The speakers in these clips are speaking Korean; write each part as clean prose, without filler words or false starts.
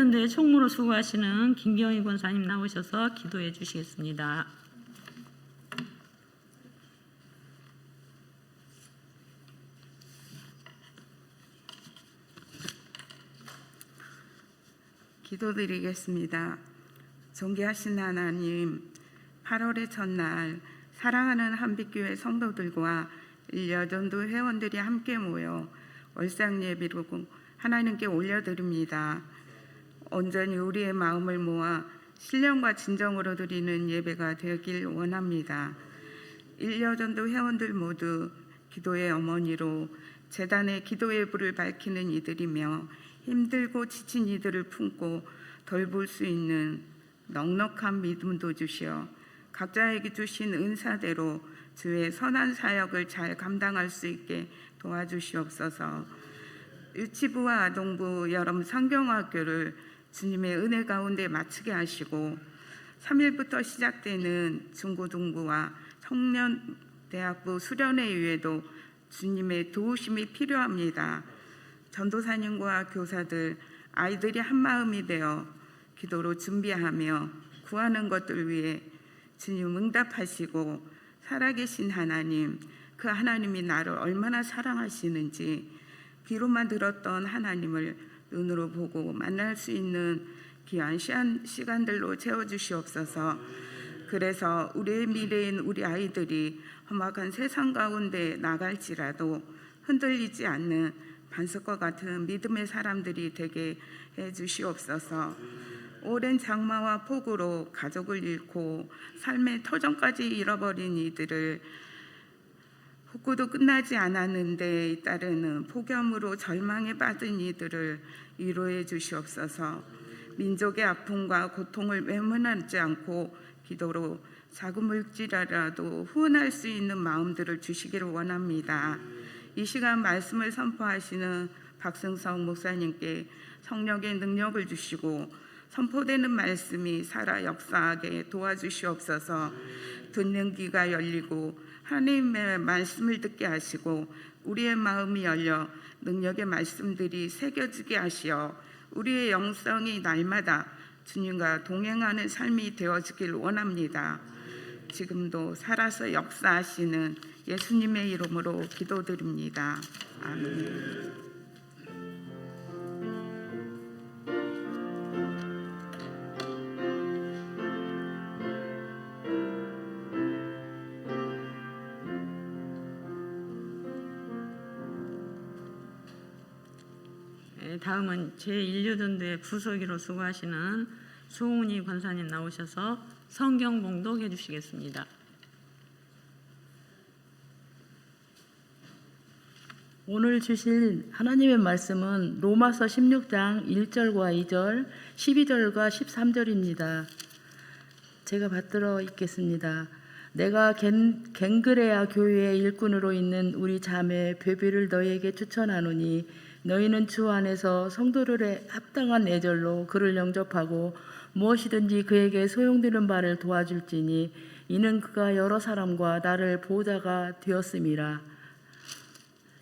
1년도에 총무로 수고하시는 김경희 권사님 나오셔서 기도해 주시겠습니다. 기도드리겠습니다. 존귀하신 하나님, 8월의 첫날 사랑하는 한빛교회 성도들과 일여전도 회원들이 함께 모여 월상 예비로 하나님께 올려드립니다. 온전히 우리의 마음을 모아 신령과 진정으로 드리는 예배가 되길 원합니다. 일여전도 회원들 모두 기도의 어머니로 제단의 기도의 불을 밝히는 이들이며 힘들고 지친 이들을 품고 돌볼 수 있는 넉넉한 믿음도 주시어 각자에게 주신 은사대로 주의 선한 사역을 잘 감당할 수 있게 도와주시옵소서. 유치부와 아동부 여름 성경학교를 주님의 은혜 가운데 마치게 하시고 3일부터 시작되는 중고등부와 청년대학부 수련회의에도 주님의 도우심이 필요합니다. 전도사님과 교사들, 아이들이 한마음이 되어 기도로 준비하며 구하는 것들 위해 주님 응답하시고 살아계신 하나님, 그 하나님이 나를 얼마나 사랑하시는지 귀로만 들었던 하나님을 눈으로 보고 만날 수 있는 귀한 시간들로 채워주시옵소서. 그래서 우리의 미래인 우리 아이들이 험악한 세상 가운데 나갈지라도 흔들리지 않는 반석과 같은 믿음의 사람들이 되게 해주시옵소서. 오랜 장마와 폭우로 가족을 잃고 삶의 터전까지 잃어버린 이들을 폭우도 끝나지 않았는데 잇따르는 폭염으로 절망에 빠진 이들을 위로해 주시옵소서. 민족의 아픔과 고통을 외면하지 않고 기도로 작은 물질이라도 후원할 수 있는 마음들을 주시기를 원합니다. 이 시간 말씀을 선포하시는 박승성 목사님께 성령의 능력을 주시고 선포되는 말씀이 살아 역사하게 도와주시옵소서. 듣는 귀가 열리고 하나님의 말씀을 듣게 하시고 우리의 마음이 열려 능력의 말씀들이 새겨지게 하시어 우리의 영성이 날마다 주님과 동행하는 삶이 되어지길 원합니다. 지금도 살아서 역사하시는 예수님의 이름으로 기도드립니다. 아멘. 다음은 제1유전도의 부서기로 수고하시는 송은희 권사님 나오셔서 성경 봉독해 주시겠습니다. 오늘 주실 하나님의 말씀은 로마서 16장 1절과 2절, 12절과 13절입니다. 제가 받들어 읽겠습니다. 내가 갱그레아 교회의 일꾼으로 있는 우리 자매 베베를 너희에게 추천하노니 너희는 주 안에서 성도들의 합당한 애절로 그를 영접하고 무엇이든지 그에게 소용되는 바를 도와줄지니 이는 그가 여러 사람과 나를 보호자가 되었음이라.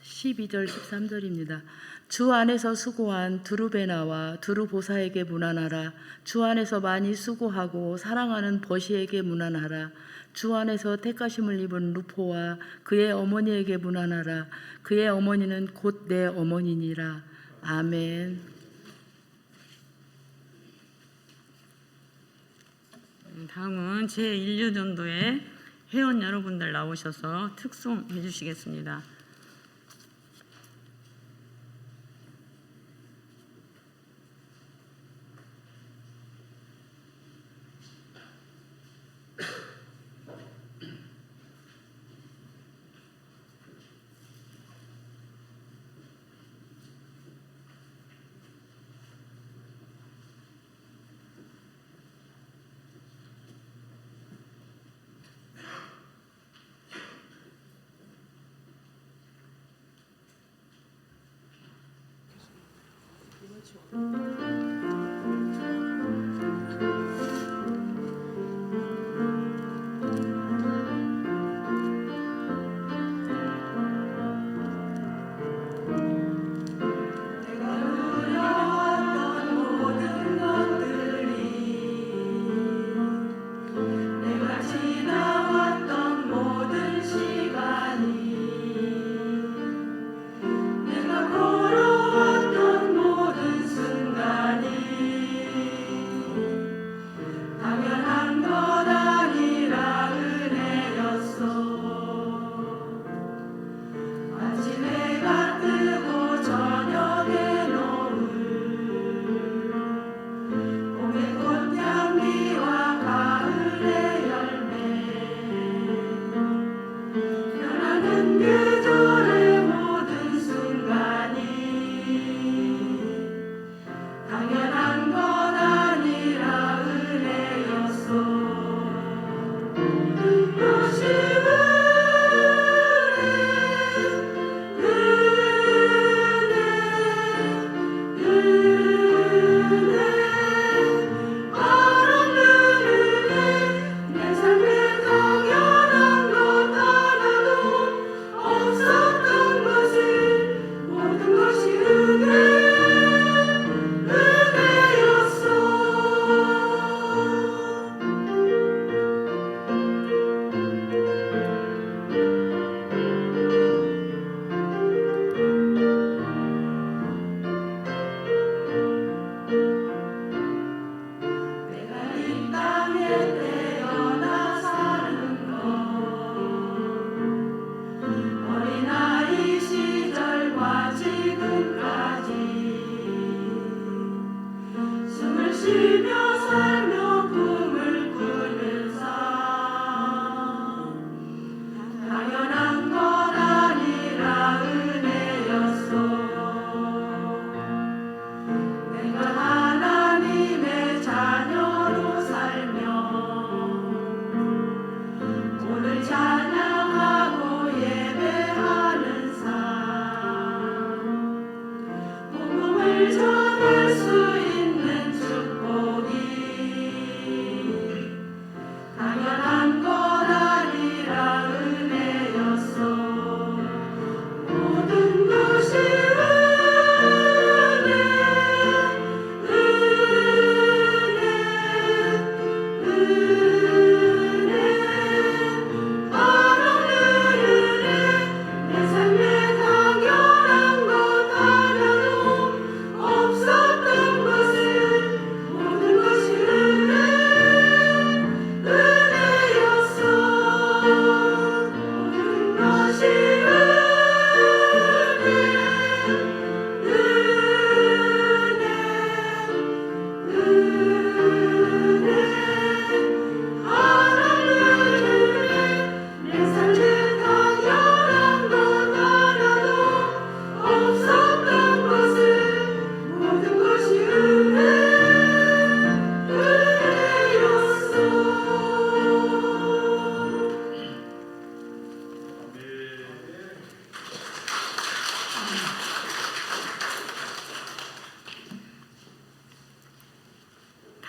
12절 13절입니다. 주 안에서 수고한 두루베나와 두루보사에게 문안하라. 주 안에서 많이 수고하고 사랑하는 버시에게 문안하라. 주 안에서 택하심을 입은 루포와 그의 어머니에게 문안하라. 그의 어머니는 곧 내 어머니니라. 아멘. 다음은 제1유전도의 회원 여러분들 나오셔서 특송해 주시겠습니다.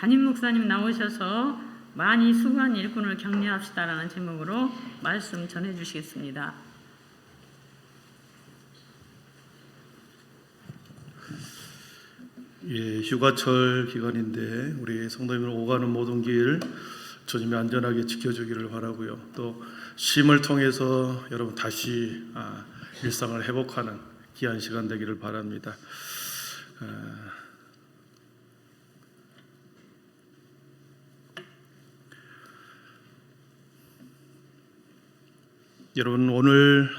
담임 목사님 나오셔서 많이 수고한 일꾼을 격려합시다라는 제목으로 말씀 전해 주시겠습니다. 예, 휴가철 기간인데 우리 성도님을 오가는 모든 길 주님이 안전하게 지켜주기를 바라고요. 또 쉼을 통해서 여러분 다시 일상을 회복하는 귀한 시간 되기를 바랍니다. 여러분 오늘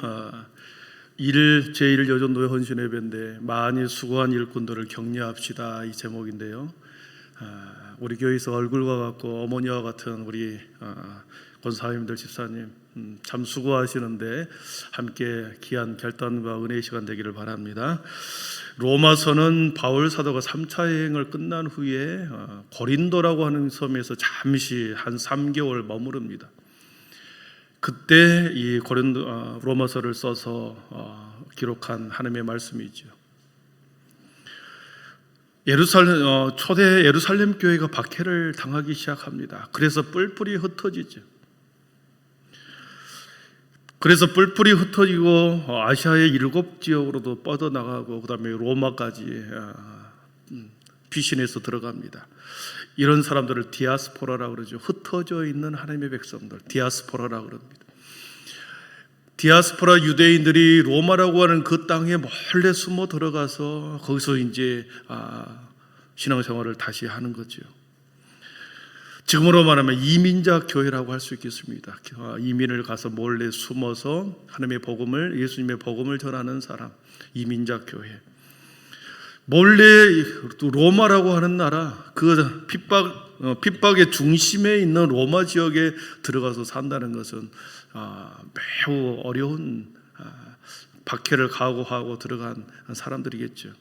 제1 여전도회 헌신예배인데 많이 수고한 일꾼들을 격려합시다 이 제목인데요. 우리 교회에서 얼굴과 같고 어머니와 같은 우리 권사님들 집사님 참 수고하시는데 함께 귀한 결단과 은혜의 시간 되기를 바랍니다. 로마서는 바울 사도가 3차 여행을 끝난 후에 고린도라고 하는 섬에서 잠시 한 3개월 머무릅니다. 그때 이 로마서를 써서 기록한 하나님의 말씀이죠. 초대 예루살렘 교회가 박해를 당하기 시작합니다. 그래서 뿔뿔이 흩어지죠. 그래서 뿔뿔이 흩어지고 아시아의 7지역으로도 뻗어나가고 그 다음에 로마까지 피신해서 들어갑니다. 이런 사람들을 디아스포라라고 그러죠. 흩어져 있는 하나님의 백성들, 디아스포라라고 그럽니다. 디아스포라 유대인들이 로마라고 하는 그 땅에 몰래 숨어 들어가서 거기서 이제 신앙생활을 다시 하는 거죠. 지금으로 말하면 이민자 교회라고 할 수 있겠습니다. 이민을 가서 몰래 숨어서 하나님의 복음을, 예수님의 복음을 전하는 사람, 이민자 교회. 몰래 로마라고 하는 나라, 그 핍박의 중심에 있는 로마 지역에 들어가서 산다는 것은 매우 어려운 박해를 각오하고 들어간 사람들이겠죠.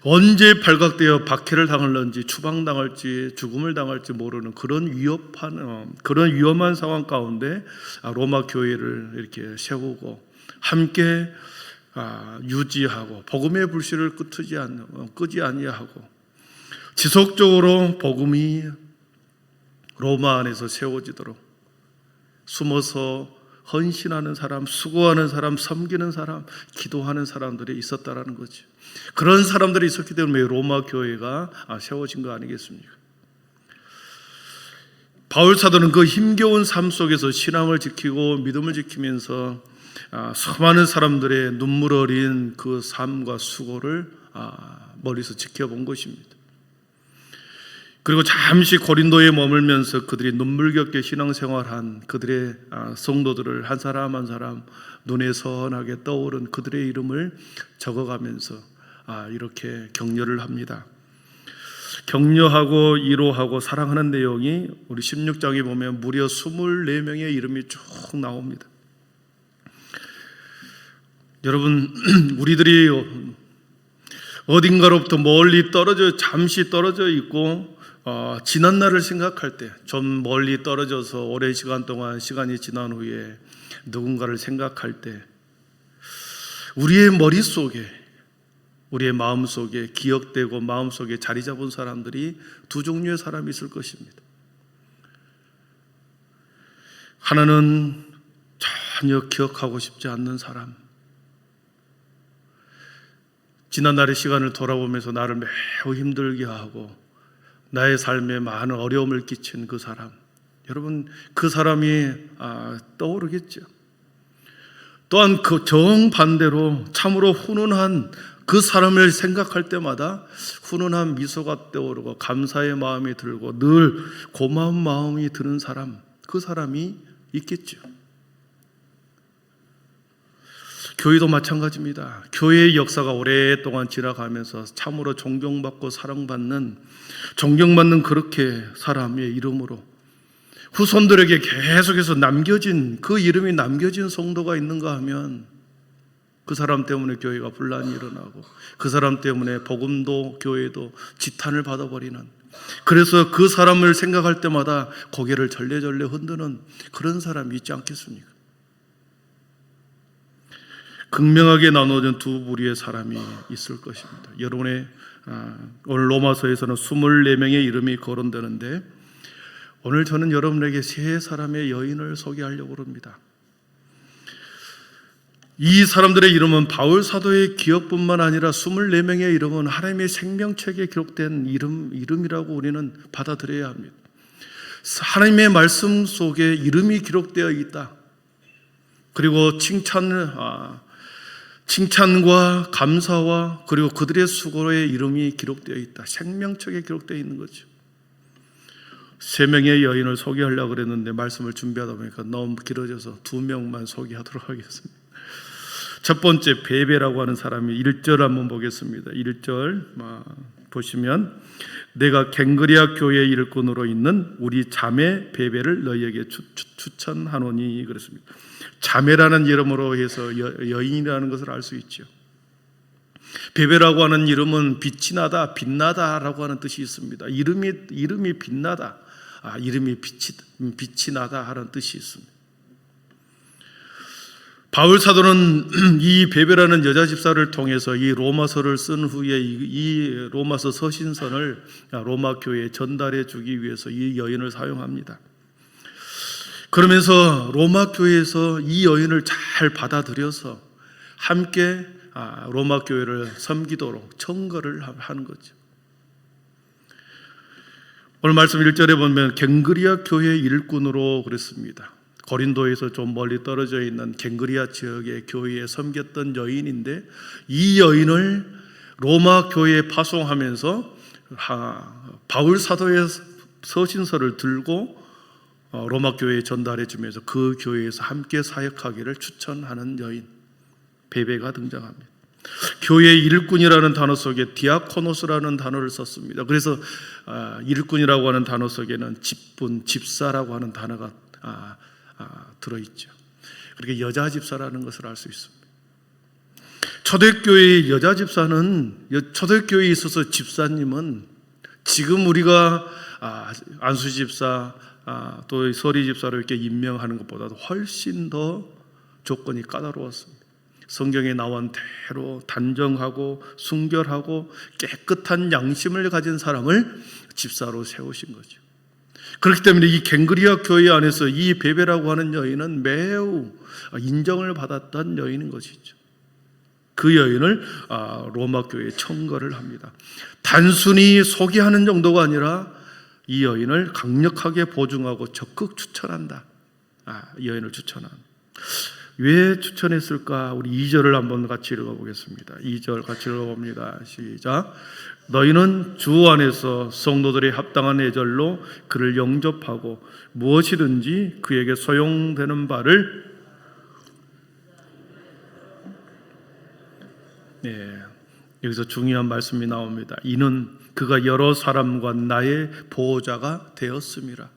언제 발각되어 박해를 당할는지, 추방당할지, 죽음을 당할지 모르는 그런 위험한 상황 가운데 로마 교회를 이렇게 세우고 함께 유지하고 복음의 불씨를 끄지 아니하고 지속적으로 복음이 로마 안에서 세워지도록 숨어서 헌신하는 사람, 수고하는 사람, 섬기는 사람, 기도하는 사람들이 있었다라는 거죠. 그런 사람들이 있었기 때문에 로마 교회가 세워진 거 아니겠습니까? 바울 사도는 그 힘겨운 삶 속에서 신앙을 지키고 믿음을 지키면서 수많은 사람들의 눈물 어린 그 삶과 수고를 멀리서 지켜본 것입니다. 그리고 잠시 고린도에 머물면서 그들이 눈물겹게 신앙생활한 그들의 성도들을 한 사람 한 사람 눈에 선하게 떠오른 그들의 이름을 적어가면서 이렇게 격려를 합니다. 격려하고 위로하고 사랑하는 내용이 우리 16장에 보면 무려 24명의 이름이 쭉 나옵니다. 여러분, 우리들이 어딘가로부터 멀리 잠시 떨어져 있고 지난 날을 생각할 때, 좀 멀리 떨어져서 오랜 시간 동안 시간이 지난 후에 누군가를 생각할 때 우리의 머릿속에 우리의 마음속에 기억되고 마음속에 자리 잡은 사람들이 두 종류의 사람이 있을 것입니다. 하나는 전혀 기억하고 싶지 않는 사람, 지난날의 시간을 돌아보면서 나를 매우 힘들게 하고 나의 삶에 많은 어려움을 끼친 그 사람, 여러분 그 사람이 떠오르겠죠. 또한 그 정반대로 참으로 훈훈한 그 사람을 생각할 때마다 훈훈한 미소가 떠오르고 감사의 마음이 들고 늘 고마운 마음이 드는 사람, 그 사람이 있겠죠. 교회도 마찬가지입니다. 교회의 역사가 오랫동안 지나가면서 참으로 존경받고 사랑받는 그렇게 사람의 이름으로 후손들에게 계속해서 남겨진, 그 이름이 남겨진 성도가 있는가 하면 그 사람 때문에 교회가 분란이 일어나고 그 사람 때문에 복음도 교회도 지탄을 받아버리는, 그래서 그 사람을 생각할 때마다 고개를 절레절레 흔드는 그런 사람이 있지 않겠습니까? 극명하게 나눠진 두 부류의 사람이 있을 것입니다. 여러분의 오늘 로마서에서는 24명의 이름이 거론되는데 오늘 저는 여러분에게 세 사람의 여인을 소개하려고 합니다. 이 사람들의 이름은 바울 사도의 기억뿐만 아니라 24명의 이름은 하나님의 생명책에 기록된 이름이라고 우리는 받아들여야 합니다. 하나님의 말씀 속에 이름이 기록되어 있다. 그리고 칭찬과 감사와 그리고 그들의 수고의 이름이 기록되어 있다. 생명책에 기록되어 있는 거죠. 세 명의 여인을 소개하려고 그랬는데 말씀을 준비하다 보니까 너무 길어져서 두 명만 소개하도록 하겠습니다. 첫 번째 베베라고 하는 사람이 1절 한번 보겠습니다. 1절 보시면 내가 갱그리아 교회 일꾼으로 있는 우리 자매 베베를 너희에게 추천하노니 그랬습니다. 자매라는 이름으로 해서 여인이라는 것을 알 수 있죠. 베베라고 하는 이름은 빛이 나다, 빛나다라고 하는 뜻이 있습니다. 이름이 빛나다, 이름이 빛이 나다 하는 뜻이 있습니다. 바울 사도는 이 베베라는 여자 집사를 통해서 이 로마서를 쓴 후에 이 로마서 서신선을 로마 교회에 전달해 주기 위해서 이 여인을 사용합니다. 그러면서 로마 교회에서 이 여인을 잘 받아들여서 함께 로마 교회를 섬기도록 청거를 하는 거죠. 오늘 말씀 1절에 보면 갱그리아 교회 일꾼으로 그랬습니다. 고린도에서 좀 멀리 떨어져 있는 갱그리아 지역의 교회에 섬겼던 여인인데 이 여인을 로마 교회에 파송하면서 바울 사도의 서신서를 들고 로마 교회에 전달해 주면서 그 교회에서 함께 사역하기를 추천하는 여인 베베가 등장합니다. 교회 일꾼이라는 단어 속에 디아코노스라는 단어를 썼습니다. 그래서 일꾼이라고 하는 단어 속에는 집분, 집사라고 하는 단어가 들어있죠. 그렇게 여자 집사라는 것을 알 수 있습니다. 초대교회의 여자 집사는, 초대교회에 있어서 집사님은 지금 우리가 안수 집사 또 서리 집사로 이렇게 임명하는 것보다도 훨씬 더 조건이 까다로웠습니다. 성경에 나온 대로 단정하고 순결하고 깨끗한 양심을 가진 사람을 집사로 세우신 거죠. 그렇기 때문에 이 갱그리아 교회 안에서 이 베베라고 하는 여인은 매우 인정을 받았던 여인인 것이죠. 그 여인을 로마 교회에 청거를 합니다. 단순히 소개하는 정도가 아니라 이 여인을 강력하게 보증하고 적극 추천한다. 이 여인을 추천한다. 왜 추천했을까? 우리 2절을 한번 같이 읽어보겠습니다. 2절 같이 읽어봅니다. 시작. 너희는 주 안에서 성도들이 합당한 예절로 그를 영접하고 무엇이든지 그에게 소용되는 바를 여기서 중요한 말씀이 나옵니다. 이는 그가 여러 사람과 나의 보호자가 되었음이라.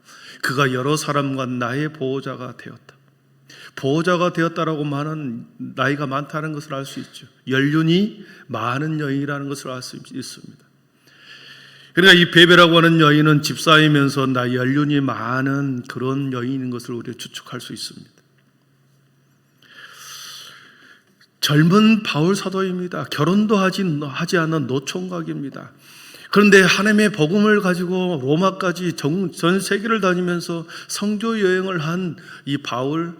그가 여러 사람과 나의 보호자가 되었다. 보호자가 되었다라고 하는 나이가 많다는 것을 알 수 있죠. 연륜이 많은 여인이라는 것을 알 수 있습니다. 그러니까 이 베베라고 하는 여인은 집사이면서 연륜이 많은 그런 여인인 것을 우리가 추측할 수 있습니다. 젊은 바울 사도입니다. 결혼도 하지 않은 노총각입니다. 그런데 하나님의 복음을 가지고 로마까지 전 세계를 다니면서 선교 여행을 한 이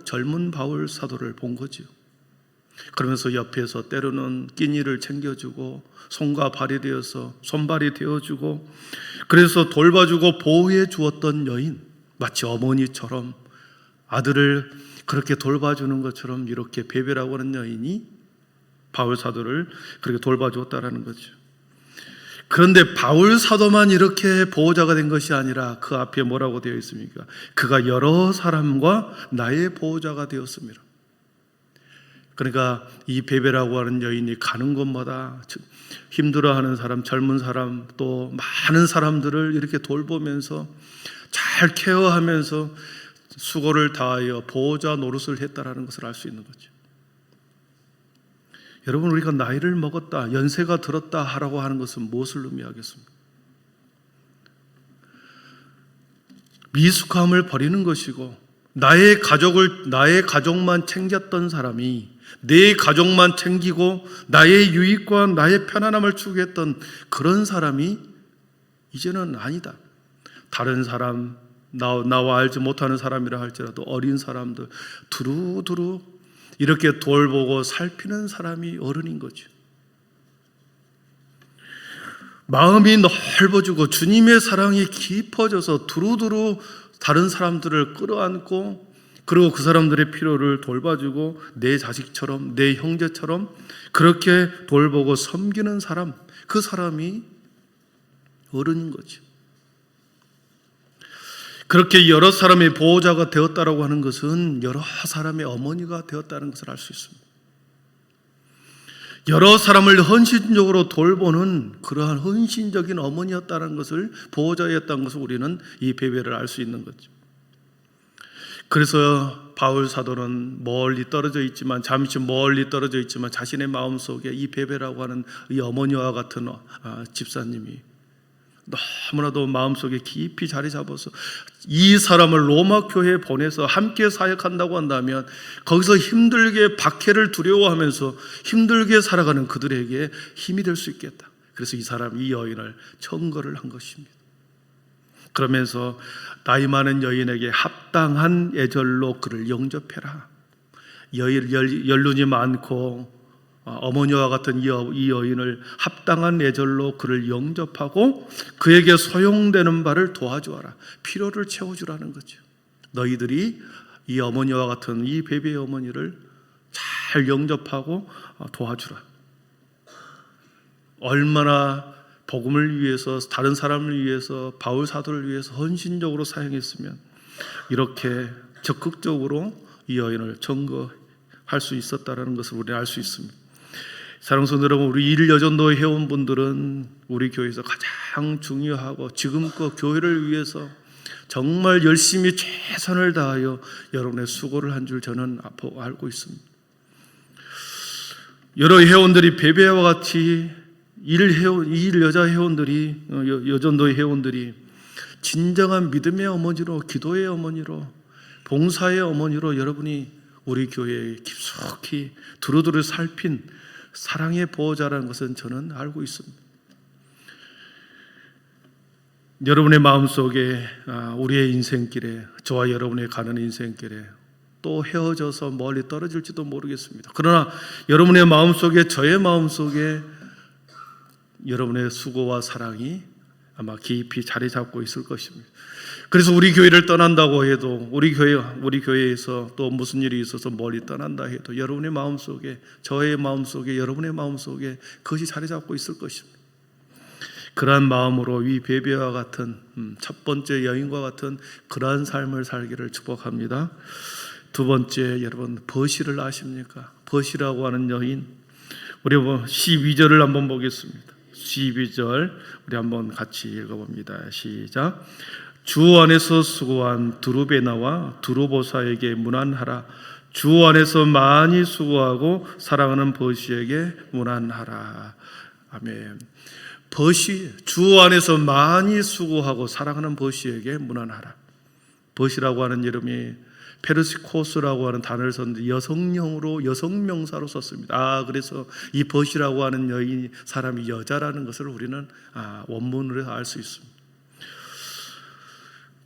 젊은 바울 사도를 본 거죠. 그러면서 옆에서 때로는 끼니를 챙겨주고 손과 발이 되어서 손발이 되어주고 그래서 돌봐주고 보호해 주었던 여인, 마치 어머니처럼 아들을 그렇게 돌봐주는 것처럼 이렇게 베베라고 하는 여인이 바울 사도를 그렇게 돌봐주었다라는 거죠. 그런데 바울 사도만 이렇게 보호자가 된 것이 아니라 그 앞에 뭐라고 되어 있습니까? 그가 여러 사람과 나의 보호자가 되었습니다. 그러니까 이 베베라고 하는 여인이 가는 곳마다 힘들어하는 사람, 젊은 사람, 또 많은 사람들을 이렇게 돌보면서 잘 케어하면서 수고를 다하여 보호자 노릇을 했다라는 것을 알 수 있는 거죠. 여러분, 우리가 나이를 먹었다, 연세가 들었다 하라고 하는 것은 무엇을 의미하겠습니까? 미숙함을 버리는 것이고 나의 가족만 챙겼던 사람이 내 가족만 챙기고 나의 유익과 나의 편안함을 추구했던 그런 사람이 이제는 아니다. 다른 사람, 나와 알지 못하는 사람이라 할지라도 어린 사람들 두루두루 이렇게 돌보고 살피는 사람이 어른인 거죠. 마음이 넓어지고 주님의 사랑이 깊어져서 두루두루 다른 사람들을 끌어안고 그리고 그 사람들의 필요를 돌봐주고 내 자식처럼 내 형제처럼 그렇게 돌보고 섬기는 사람, 그 사람이 어른인 거죠. 그렇게 여러 사람의 보호자가 되었다라고 하는 것은 여러 사람의 어머니가 되었다는 것을 알 수 있습니다. 여러 사람을 헌신적으로 돌보는 그러한 헌신적인 어머니였다는 것을, 보호자였다는 것을 우리는 이 베베를 알 수 있는 거죠. 그래서 바울 사도는 잠시 멀리 떨어져 있지만 자신의 마음속에 이 베베라고 하는 이 어머니와 같은 집사님이 너무나도 마음속에 깊이 자리 잡아서 이 사람을 로마 교회에 보내서 함께 사역한다고 한다면 거기서 힘들게 박해를 두려워하면서 힘들게 살아가는 그들에게 힘이 될 수 있겠다. 그래서 이 여인을 청거를 한 것입니다. 그러면서 나이 많은 여인에게 합당한 애절로 그를 영접해라. 연륜이 많고 어머니와 같은 이 여인을 합당한 애절로 그를 영접하고 그에게 소용되는 바를 도와주어라. 필요를 채워주라는 거죠. 너희들이 이 어머니와 같은 이 베베의 어머니를 잘 영접하고 도와주라. 얼마나 복음을 위해서, 다른 사람을 위해서, 바울 사도를 위해서 헌신적으로 사용했으면 이렇게 적극적으로 이 여인을 청거할 수 있었다는 것을 우리는 알 수 있습니다. 사랑하는 성도 여러분, 우리 일여전도 회원분들은 우리 교회에서 가장 중요하고 지금껏 교회를 위해서 정말 열심히 최선을 다하여 여러분의 수고를 한 줄 저는 알고 있습니다. 여러 회원들이 베베와 같이 여자 회원들이, 여전도 회원들이 진정한 믿음의 어머니로, 기도의 어머니로, 봉사의 어머니로 여러분이 우리 교회에 깊숙이 두루두루 살핀 사랑의 보호자라는 것은 저는 알고 있습니다. 여러분의 마음속에 우리의 인생길에, 저와 여러분의 가는 인생길에 또 헤어져서 멀리 떨어질지도 모르겠습니다. 그러나 여러분의 마음속에, 저의 마음속에 여러분의 수고와 사랑이 아마 깊이 자리 잡고 있을 것입니다. 그래서 우리 교회를 떠난다고 해도, 우리 교회에서 또 무슨 일이 있어서 멀리 떠난다 해도 여러분의 마음속에, 저의 마음속에, 여러분의 마음속에 그것이 자리 잡고 있을 것입니다. 그러한 마음으로 이 베베와 같은 첫 번째 여인과 같은 그러한 삶을 살기를 축복합니다. 두 번째, 여러분 버시를 아십니까? 버시라고 하는 여인, 우리 12절을 한번 보겠습니다. 12절 우리 한번 같이 읽어봅니다. 시작. 주 안에서 수고한 두루베나와 두루보사에게 문안하라. 주 안에서 많이 수고하고 사랑하는 버시에게 문안하라. 아멘. 버시, 주 안에서 많이 수고하고 사랑하는 버시에게 문안하라. 버시라고 하는 이름이 페르시코스라고 하는 단어를 썼는데 여성형으로 여성명사로 썼습니다. 그래서 이 벗이라고 하는 여인 사람이 여자라는 것을 우리는 원문으로 알 수 있습니다.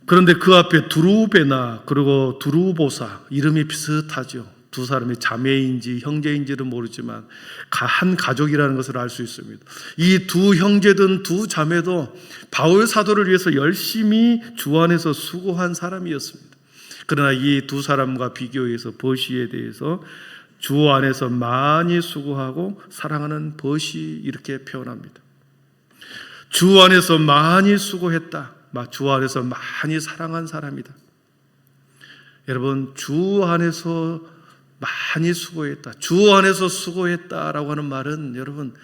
그런데 그 앞에 두루베나 그리고 두루보사 이름이 비슷하죠. 두 사람이 자매인지 형제인지는 모르지만 한 가족이라는 것을 알 수 있습니다. 이 두 형제든 두 자매도 바울 사도를 위해서 열심히 주 안에서 수고한 사람이었습니다. 그러나 이 두 사람과 비교해서 버시에 대해서 주 안에서 많이 수고하고 사랑하는 버시 이렇게 표현합니다. 주 안에서 많이 수고했다. 주 안에서 많이 사랑한 사람이다. 여러분, 주 안에서 많이 수고했다. 주 안에서 수고했다라고 하는 말은 여러분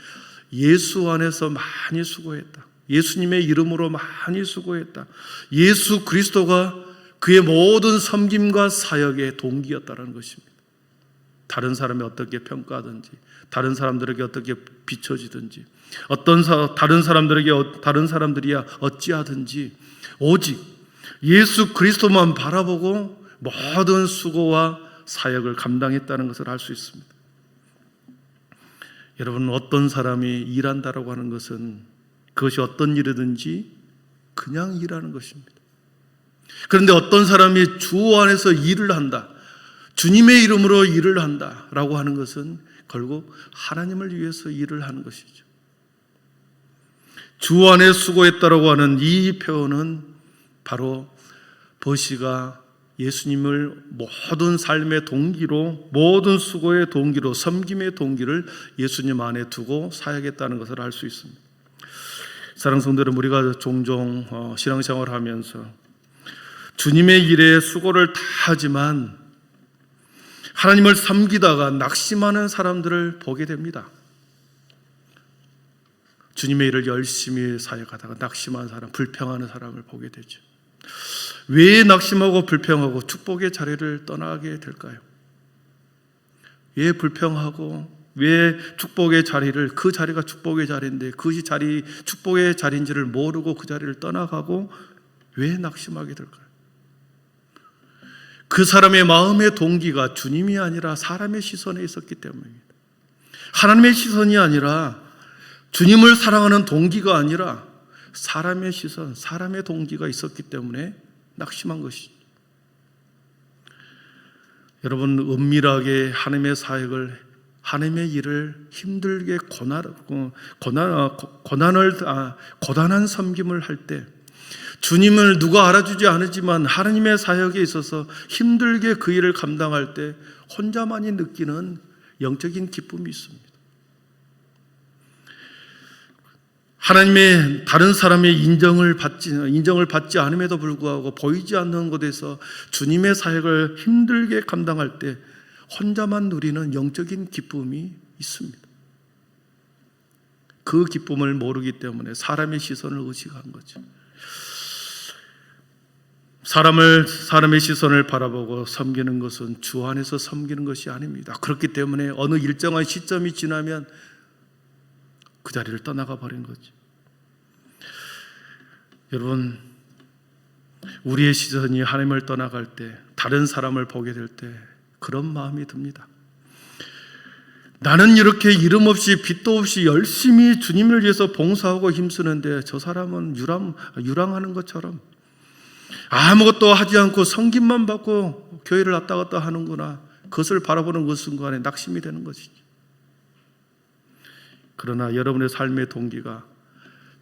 예수 안에서 많이 수고했다. 예수님의 이름으로 많이 수고했다. 예수 그리스도가 그의 모든 섬김과 사역의 동기였다는 것입니다. 다른 사람이 어떻게 평가하든지, 다른 사람들에게 어떻게 비춰지든지, 다른 사람들이야 어찌하든지 오직 예수 그리스도만 바라보고 모든 수고와 사역을 감당했다는 것을 알 수 있습니다. 여러분, 어떤 사람이 일한다라고 하는 것은 그것이 어떤 일이든지 그냥 일하는 것입니다. 그런데 어떤 사람이 주 안에서 일을 한다, 주님의 이름으로 일을 한다라고 하는 것은 결국 하나님을 위해서 일을 하는 것이죠. 주 안에 수고했다라고 하는 이 표현은 바로 버시가 예수님을 모든 삶의 동기로, 모든 수고의 동기로, 섬김의 동기를 예수님 안에 두고 사역했다는 것을 알 수 있습니다. 사랑하는 성도 여러분, 우리가 종종 신앙생활을 하면서 주님의 일에 수고를 다 하지만 하나님을 섬기다가 낙심하는 사람들을 보게 됩니다. 주님의 일을 열심히 사역하다가 낙심하는 사람, 불평하는 사람을 보게 되죠. 왜 낙심하고 불평하고 축복의 자리를 떠나게 될까요? 왜 불평하고 왜 축복의 자리를, 그 자리가 축복의 자리인데 그것이 축복의 자리인지를 모르고 그 자리를 떠나가고 왜 낙심하게 될까요? 그 사람의 마음의 동기가 주님이 아니라 사람의 시선에 있었기 때문입니다. 하나님의 시선이 아니라, 주님을 사랑하는 동기가 아니라 사람의 시선, 사람의 동기가 있었기 때문에 낙심한 것이죠. 여러분, 은밀하게 하나님의 사역을, 하나님의 일을 힘들게 고단한 섬김을 할 때 주님을 누가 알아주지 않지만 하나님의 사역에 있어서 힘들게 그 일을 감당할 때 혼자만이 느끼는 영적인 기쁨이 있습니다. 하나님의 다른 사람의 인정을 받지 않음에도 불구하고 보이지 않는 곳에서 주님의 사역을 힘들게 감당할 때 혼자만 누리는 영적인 기쁨이 있습니다. 그 기쁨을 모르기 때문에 사람의 시선을 의식한 거죠. 사람의 시선을 바라보고 섬기는 것은 주 안에서 섬기는 것이 아닙니다. 그렇기 때문에 어느 일정한 시점이 지나면 그 자리를 떠나가 버린 거죠. 여러분, 우리의 시선이 하나님을 떠나갈 때, 다른 사람을 보게 될 때 그런 마음이 듭니다. 나는 이렇게 이름 없이 빚도 없이 열심히 주님을 위해서 봉사하고 힘쓰는데 저 사람은 유랑하는 것처럼 아무것도 하지 않고 섬김만 받고 교회를 왔다 갔다 하는구나. 그것을 바라보는 그 순간에 낙심이 되는 것이죠. 그러나 여러분의 삶의 동기가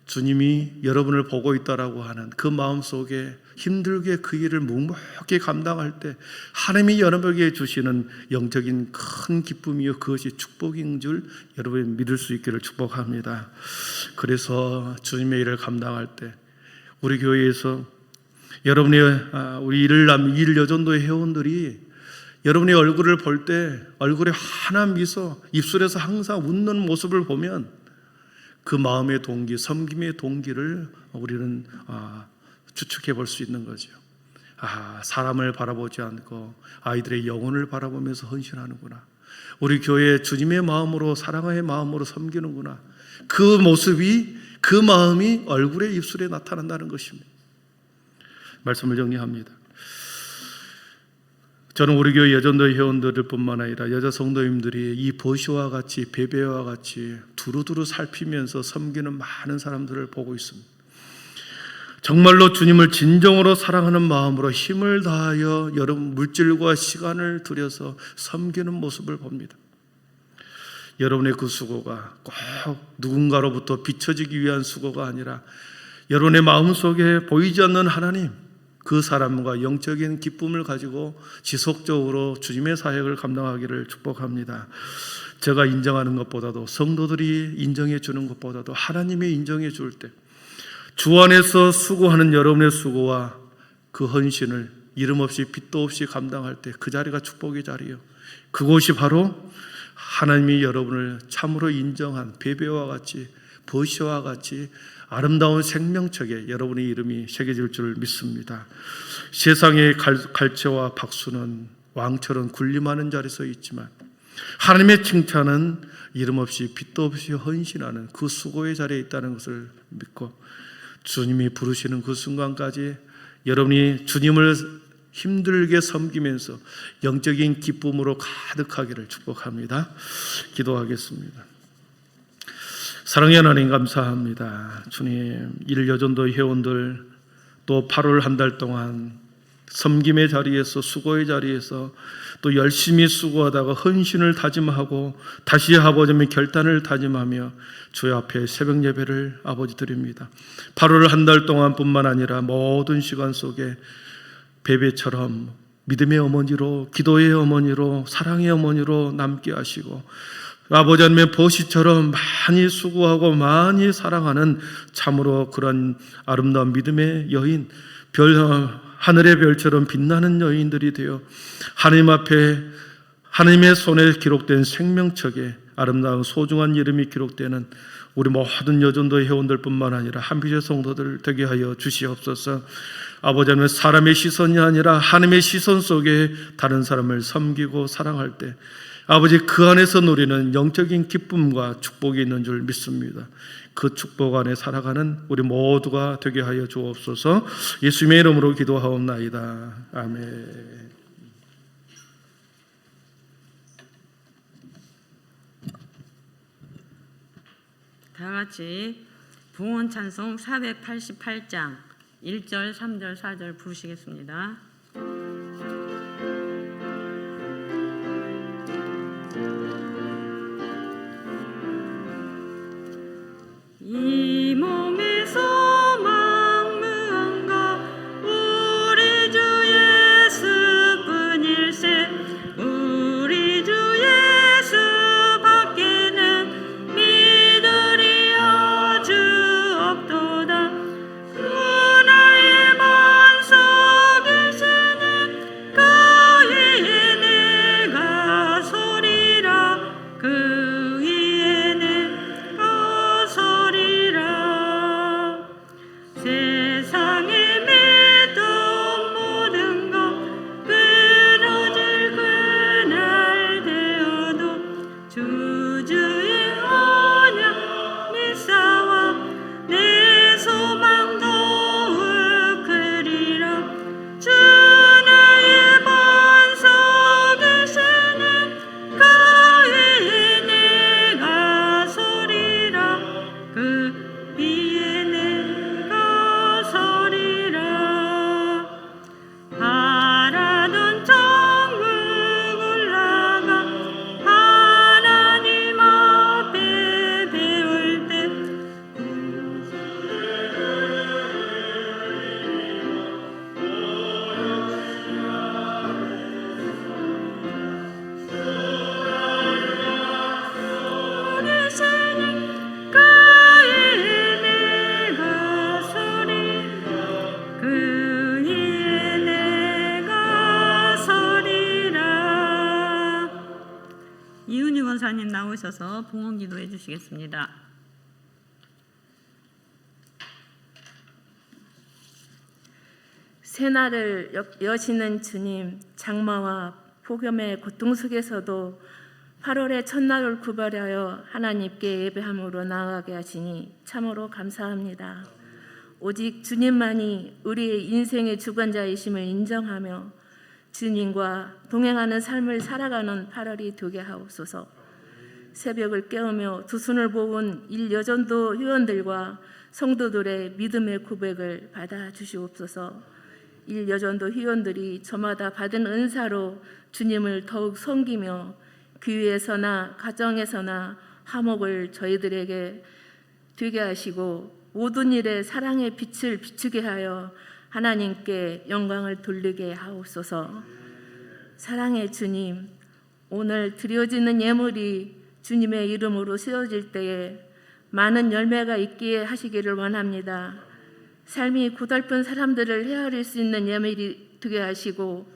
주님이 여러분을 보고 있다라고 하는 그 마음 속에 힘들게 그 일을 묵묵히 감당할 때 하나님이 여러분에게 주시는 영적인 큰 기쁨이요, 그것이 축복인 줄 여러분이 믿을 수 있기를 축복합니다. 그래서 주님의 일을 감당할 때 우리 교회에서 우리 일 여전도의 회원들이 여러분의 얼굴을 볼 때 얼굴에 환한 미소, 입술에서 항상 웃는 모습을 보면 그 마음의 동기, 섬김의 동기를 우리는 추측해 볼 수 있는 거죠. 사람을 바라보지 않고 아이들의 영혼을 바라보면서 헌신하는구나. 우리 교회 주님의 마음으로, 사랑의 마음으로 섬기는구나. 그 모습이, 그 마음이 얼굴에, 입술에 나타난다는 것입니다. 말씀을 정리합니다. 저는 우리 교회 여전도 회원들뿐만 아니라 여자 성도님들이 이 보시와 같이 베베와 같이 두루두루 살피면서 섬기는 많은 사람들을 보고 있습니다. 정말로 주님을 진정으로 사랑하는 마음으로 힘을 다하여 여러분 물질과 시간을 들여서 섬기는 모습을 봅니다. 여러분의 그 수고가 꼭 누군가로부터 비춰지기 위한 수고가 아니라 여러분의 마음속에 보이지 않는 하나님, 그 사람과 영적인 기쁨을 가지고 지속적으로 주님의 사역을 감당하기를 축복합니다. 제가 인정하는 것보다도 성도들이 인정해 주는 것보다도 하나님이 인정해 줄 때 주 안에서 수고하는 여러분의 수고와 그 헌신을 이름 없이 빚도 없이 감당할 때 그 자리가 축복의 자리요. 그곳이 바로 하나님이 여러분을 참으로 인정한 베베와 같이 버시와 같이 아름다운 생명책에 여러분의 이름이 새겨질 줄 믿습니다. 세상의 갈채와 박수는 왕처럼 군림하는 자리에 서 있지만 하나님의 칭찬은 이름 없이 빚도 없이 헌신하는 그 수고의 자리에 있다는 것을 믿고 주님이 부르시는 그 순간까지 여러분이 주님을 힘들게 섬기면서 영적인 기쁨으로 가득하기를 축복합니다. 기도하겠습니다. 사랑의 하나님 감사합니다. 주님, 일여전도 회원들 또 8월 한 달 동안 섬김의 자리에서 수고의 자리에서 또 열심히 수고하다가 헌신을 다짐하고 다시 아버지의 결단을 다짐하며 주의 앞에 새벽 예배를 아버지 드립니다. 8월 한 달 동안뿐만 아니라 모든 시간 속에 베베처럼 믿음의 어머니로, 기도의 어머니로, 사랑의 어머니로 남게 하시고 아버지 하나님의 보시처럼 많이 수고하고 많이 사랑하는 참으로 그런 아름다운 믿음의 여인, 하늘의 별처럼 빛나는 여인들이 되어 하나님 앞에 하나님의 손에 기록된 생명책에 아름다운 소중한 이름이 기록되는 우리 모든 여전도 회원들뿐만 아니라 한빛의 성도들 되게 하여 주시옵소서. 아버지 하나님, 사람의 시선이 아니라 하나님의 시선 속에 다른 사람을 섬기고 사랑할 때 아버지 그 안에서 누리는 영적인 기쁨과 축복이 있는 줄 믿습니다. 그 축복 안에 살아가는 우리 모두가 되게 하여 주옵소서. 예수님의 이름으로 기도하옵나이다. 아멘. 다 같이 봉헌 찬송 488장 1절, 3절, 4절 부르시겠습니다. 이 몸의 소망 무언가 우리 주 예수뿐일세. 우리 주 예수 밖에는 믿으리여 주 없도다. 그 나의 마음속에서는 그 위에 내가 서리라. 그 위에 내가 서리라. 세상에 믿던 모든 것 끊어질 그날 되어도 주의 언약 믿사와 내 소망 더욱 크리라. 주 나의 반석에서는 그 위에 내가 서리라. 그 위에 내가 서리라. 바라던 천국 올라가 하나님 앞에 배울 때 속에서는 그 위에 내가 서리라. 그 위에 내가 서리라. 이은희 권사님 나오셔서 봉헌 기도해 주시겠습니다. 새날을 여시는 주님, 장마와 폭염의 고통 속에서도 8월의 첫날을 구별하여 하나님께 예배함으로 나아가게 하시니 참으로 감사합니다. 오직 주님만이 우리의 인생의 주관자이심을 인정하며 주님과 동행하는 삶을 살아가는 8월이 되게 하옵소서. 새벽을 깨우며 두 손을 모은 일여전도 회원들과 성도들의 믿음의 고백을 받아 주시옵소서. 일여전도 회원들이 저마다 받은 은사로 주님을 더욱 섬기며 교회에서나 가정에서나 화목을 저희들에게 되게 하시고 모든 일에 사랑의 빛을 비추게 하여 하나님께 영광을 돌리게 하옵소서. 사랑의 주님, 오늘 드려지는 예물이 주님의 이름으로 세워질 때에 많은 열매가 있기에 하시기를 원합니다. 삶이 고달픈 사람들을 헤아릴 수 있는 예물이 되게 하시고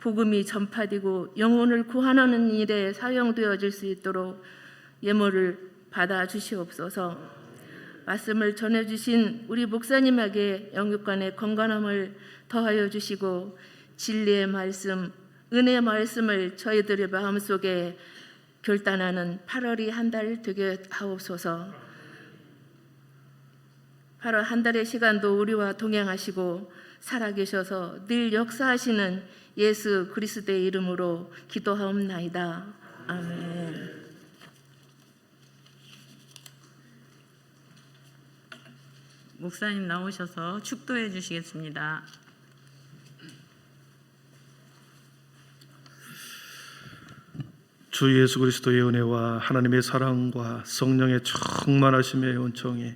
복음이 전파되고 영혼을 구하는 일에 사용되어질 수 있도록 예물을 받아 주시옵소서. 말씀을 전해주신 우리 목사님에게 영육간의 건강함을 더하여 주시고 진리의 말씀, 은혜의 말씀을 저희들의 마음속에 결단하는 8월이 한 달 되게 하옵소서. 8월 한 달의 시간도 우리와 동행하시고 살아계셔서 늘 역사하시는 예수 그리스도의 이름으로 기도하옵나이다. 아멘. 목사님 나오셔서 축도해 주시겠습니다. 주 예수 그리스도의 은혜와 하나님의 사랑과 성령의 충만하심의 은총이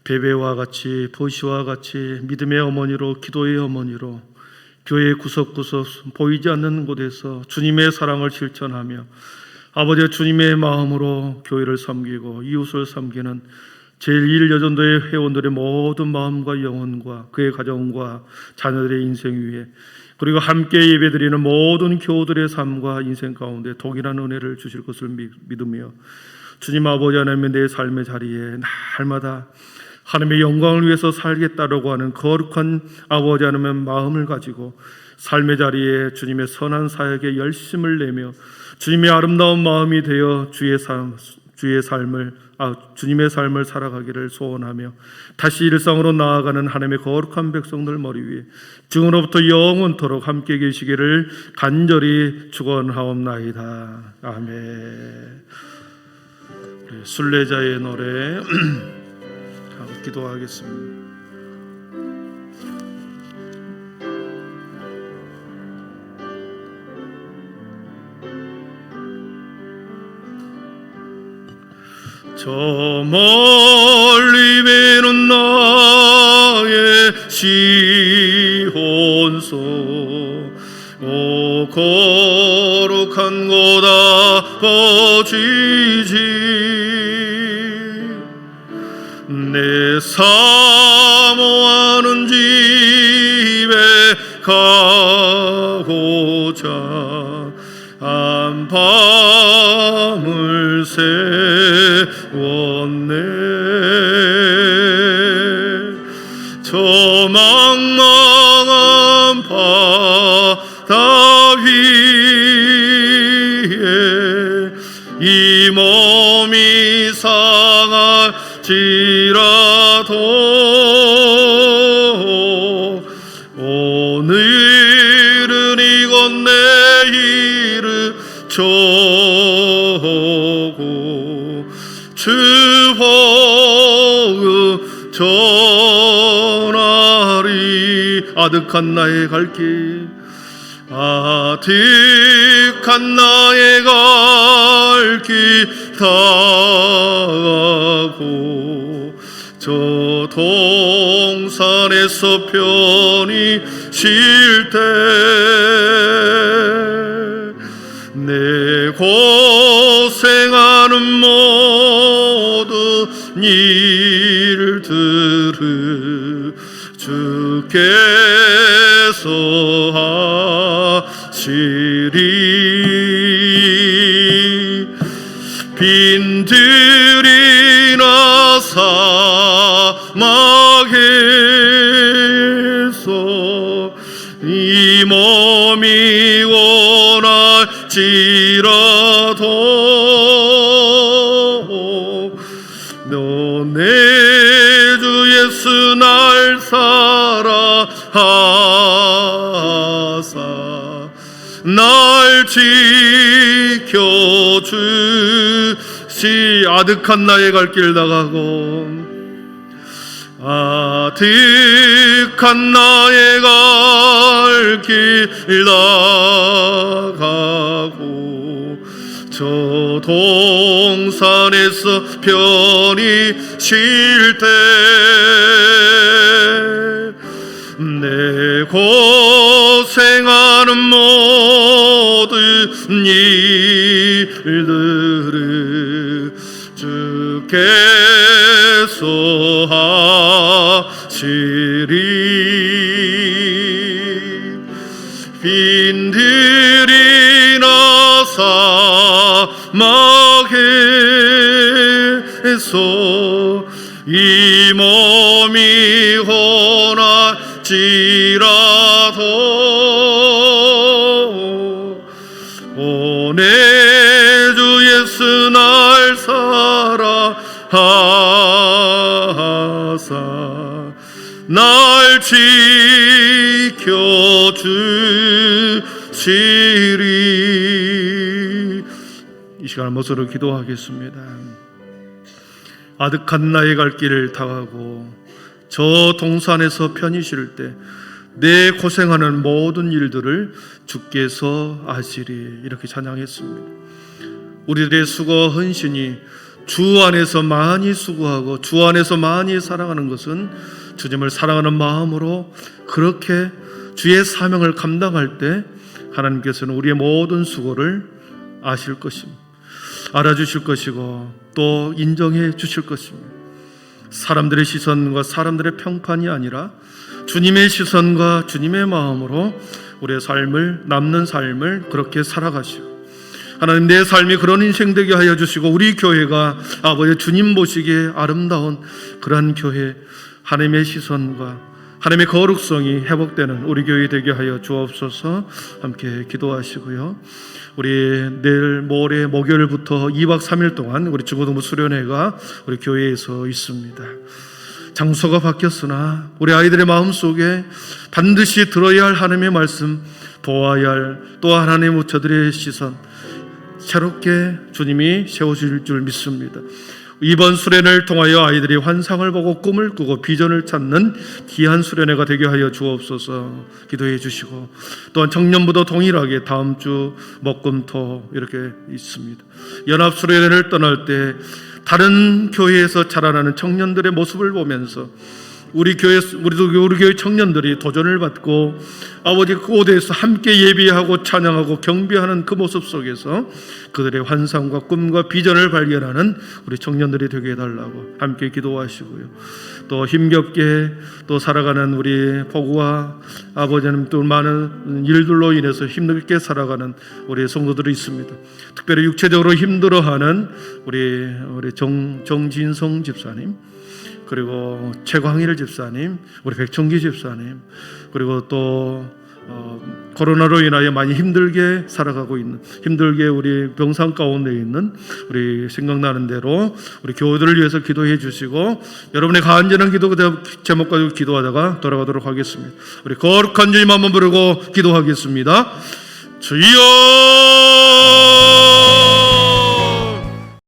베베와 같이 보시와 같이 믿음의 어머니로 기도의 어머니로 교회 구석구석 보이지 않는 곳에서 주님의 사랑을 실천하며 아버지의 주님의 마음으로 교회를 섬기고 이웃을 섬기는 제1여전도의 회원들의 모든 마음과 영혼과 그의 가정과 자녀들의 인생 위에 그리고 함께 예배드리는 모든 교우들의 삶과 인생 가운데 동일한 은혜를 주실 것을 믿으며 주님 아버지 하나님의 내 삶의 자리에 날마다 하나님의 영광을 위해서 살겠다라고 하는 거룩한 아버지 하나님의 마음을 가지고 삶의 자리에 주님의 선한 사역에 열심을 내며 주님의 아름다운 마음이 되어 주님의 삶을 살아가기를 소원하며 다시 일상으로 나아가는 하나님의 거룩한 백성들 머리 위에 지금으로부터 영원토록 함께 계시기를 간절히 축원하옵나이다. 아멘. 순례자의 노래 하고 기도하겠습니다. 저 멀리 배는 나의 시온소 오 거룩한 곳 아버지지 내 사모하는 집에 가고자 안밤을 세웠네 저 망망한 바다 위에 이 몸이 상할지라도 오늘은 이곳 내일은 저고 주 복음 전하리 아득한 나의 갈 길 아득한 나의 갈 길 다가고 저 동산에서 편히 쉴 때 내 고생하는 모든 일들을 주께서 하시리 빈들이나 사막에서 이 몸이 원할지라도 너 내 주 예수 날 사랑하사 날 지켜주시. 아득한 나의 갈 길 나가고 아득한 나의 갈 길 나가고 저 동산에서 편히 쉴 때 내 고생하는 모든 일들을 주께서 하시리. 빈들이나 사막에서 이 몸이 혼할지라도 오 내 주 예수 날 사랑하사 날 지켜주시리. 이 시간 모습으로 기도하겠습니다. 아득한 나의 갈 길을 다가고 저 동산에서 편히 쉴 때 내 고생하는 모든 일들을 주께서 아시리. 이렇게 찬양했습니다. 우리들의 수고와 헌신이 주 안에서 많이 수고하고 주 안에서 많이 사랑하는 것은 주님을 사랑하는 마음으로 그렇게 주의 사명을 감당할 때 하나님께서는 우리의 모든 수고를 아실 것입니다. 알아주실 것이고 또 인정해 주실 것입니다. 사람들의 시선과 사람들의 평판이 아니라 주님의 시선과 주님의 마음으로 우리의 삶을, 남는 삶을 그렇게 살아가시고 하나님, 내 삶이 그런 인생 되게 하여 주시고 우리 교회가 아버지 주님 보시기에 아름다운 그러한 교회, 하나님의 시선과 하나님의 거룩성이 회복되는 우리 교회 되게 하여 주옵소서. 함께 기도하시고요. 우리 내일 모레 목요일부터 2박 3일 동안 우리 중고등부 수련회가 우리 교회에서 있습니다. 장소가 바뀌었으나 우리 아이들의 마음속에 반드시 들어야 할 하나님의 말씀, 보아야 할 또 하나님의 우처들의 시선 새롭게 주님이 세우실 줄 믿습니다. 이번 수련회를 통하여 아이들이 환상을 보고 꿈을 꾸고 비전을 찾는 귀한 수련회가 되게 하여 주옵소서. 기도해 주시고 또한 청년부도 동일하게 다음 주 목금토 이렇게 있습니다. 연합 수련회를 떠날 때 다른 교회에서 자라나는 청년들의 모습을 보면서 우리 교회 청년들이 도전을 받고 아버지 그곳에서 함께 예비하고 찬양하고 경배하는 그 모습 속에서 그들의 환상과 꿈과 비전을 발견하는 우리 청년들이 되게 해달라고 함께 기도하시고요. 또 힘겹게 또 살아가는 우리 포구와 아버지는 또 많은 일들로 인해서 힘들게 살아가는 우리 성도들이 있습니다. 특별히 육체적으로 힘들어하는 우리 정진성 집사님, 그리고 최광일 집사님, 우리 백청기 집사님, 그리고 또 코로나로 인하여 많이 힘들게 살아가고 있는, 힘들게 우리 병상 가운데 있는 우리 생각나는 대로 우리 교우들을 위해서 기도해 주시고 여러분의 간절한 기도 제목 가지고 기도하다가 돌아가도록 하겠습니다. 우리 거룩한 주님 한번 부르고 기도하겠습니다. 주여